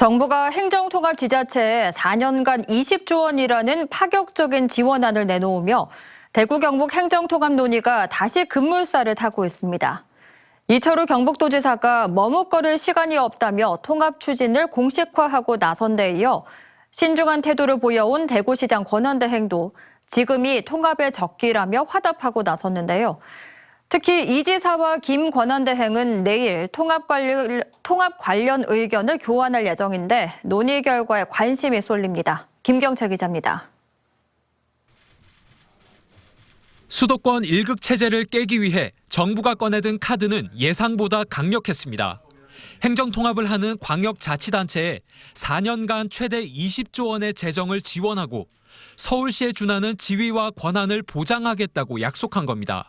정부가 행정통합지자체에 4년간 20조 원이라는 파격적인 지원안을 내놓으며 대구 경북 행정통합 논의가 다시 급물살을 타고 있습니다. 이철우 경북도지사가 머뭇거릴 시간이 없다며 통합 추진을 공식화하고 나선 데 이어 신중한 태도를 보여온 대구시장 권한대행도 지금이 통합의 적기라며 화답하고 나섰는데요. 특히 이 지사와 김 권한대행은 내일 통합 관련 의견을 교환할 예정인데 논의 결과에 관심이 쏠립니다. 김경철 기자입니다. 수도권 1극 체제를 깨기 위해 정부가 꺼내든 카드는 예상보다 강력했습니다. 행정통합을 하는 광역자치단체에 4년간 최대 20조 원의 재정을 지원하고 서울시에 준하는 지위와 권한을 보장하겠다고 약속한 겁니다.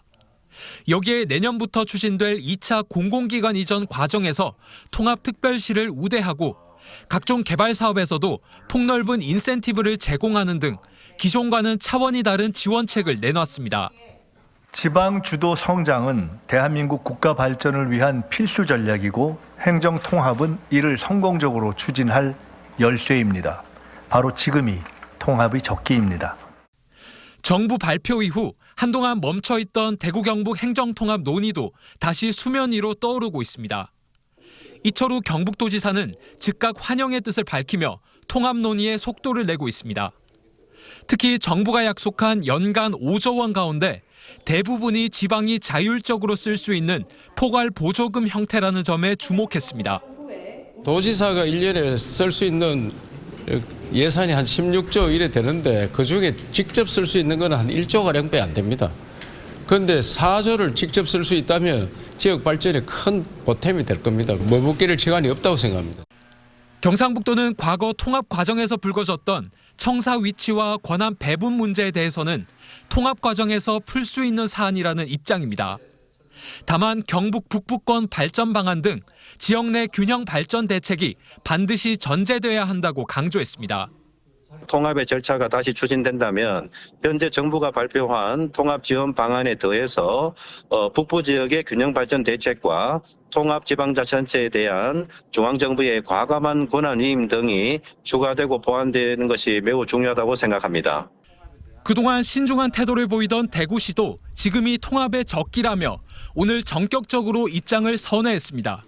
여기에 내년부터 추진될 2차 공공기관 이전 과정에서 통합특별시를 우대하고 각종 개발 사업에서도 폭넓은 인센티브를 제공하는 등 기존과는 차원이 다른 지원책을 내놨습니다. 지방 주도 성장은 대한민국 국가 발전을 위한 필수 전략이고 행정통합은 이를 성공적으로 추진할 열쇠입니다. 바로 지금이 통합의 적기입니다. 정부 발표 이후 한동안 멈춰있던 대구 경북 행정통합 논의도 다시 수면 위로 떠오르고 있습니다. 이철우 경북도지사는 즉각 환영의 뜻을 밝히며 통합 논의에 속도를 내고 있습니다. 특히 정부가 약속한 연간 5조 원 가운데 대부분이 지방이 자율적으로 쓸 수 있는 포괄 보조금 형태라는 점에 주목했습니다. 도지사가 1년에 쓸 수 있는 예산이 한 16조 이래 되는데 그중에 직접 쓸 수 있는 건 한 1조가량밖에 안 됩니다. 그런데 4조를 직접 쓸 수 있다면 지역 발전에 큰 보탬이 될 겁니다. 머뭇거릴 시간이 없다고 생각합니다. 경상북도는 과거 통합 과정에서 불거졌던 청사 위치와 권한 배분 문제에 대해서는 통합 과정에서 풀 수 있는 사안이라는 입장입니다. 다만 경북 북부권 발전 방안 등 지역 내 균형 발전 대책이 반드시 전제돼야 한다고 강조했습니다. 통합의 절차가 다시 추진된다면 현재 정부가 발표한 통합 지원 방안에 더해서 북부 지역의 균형 발전 대책과 통합 지방자치단체에 대한 중앙정부의 과감한 권한 위임 등이 추가되고 보완되는 것이 매우 중요하다고 생각합니다. 그동안 신중한 태도를 보이던 대구시도 지금이 통합의 적기라며 오늘 전격적으로 입장을 선회했습니다.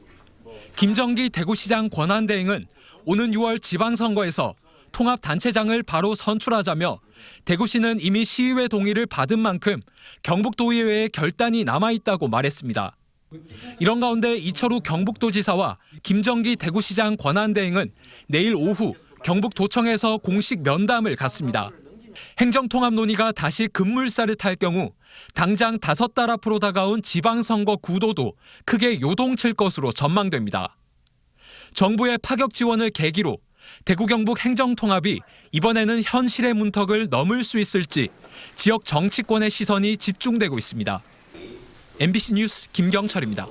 김정기 대구시장 권한대행은 오는 6월 지방선거에서 통합단체장을 바로 선출하자며 대구시는 이미 시의회 동의를 받은 만큼 경북도의회의 결단이 남아있다고 말했습니다. 이런 가운데 이철우 경북도지사와 김정기 대구시장 권한대행은 내일 오후 경북도청에서 공식 면담을 갖습니다. 행정통합 논의가 다시 급물살을 탈 경우 당장 5달 앞으로 다가온 지방선거 구도도 크게 요동칠 것으로 전망됩니다. 정부의 파격 지원을 계기로 대구 경북 행정통합이 이번에는 현실의 문턱을 넘을 수 있을지 지역 정치권의 시선이 집중되고 있습니다. MBC 뉴스 김경철입니다.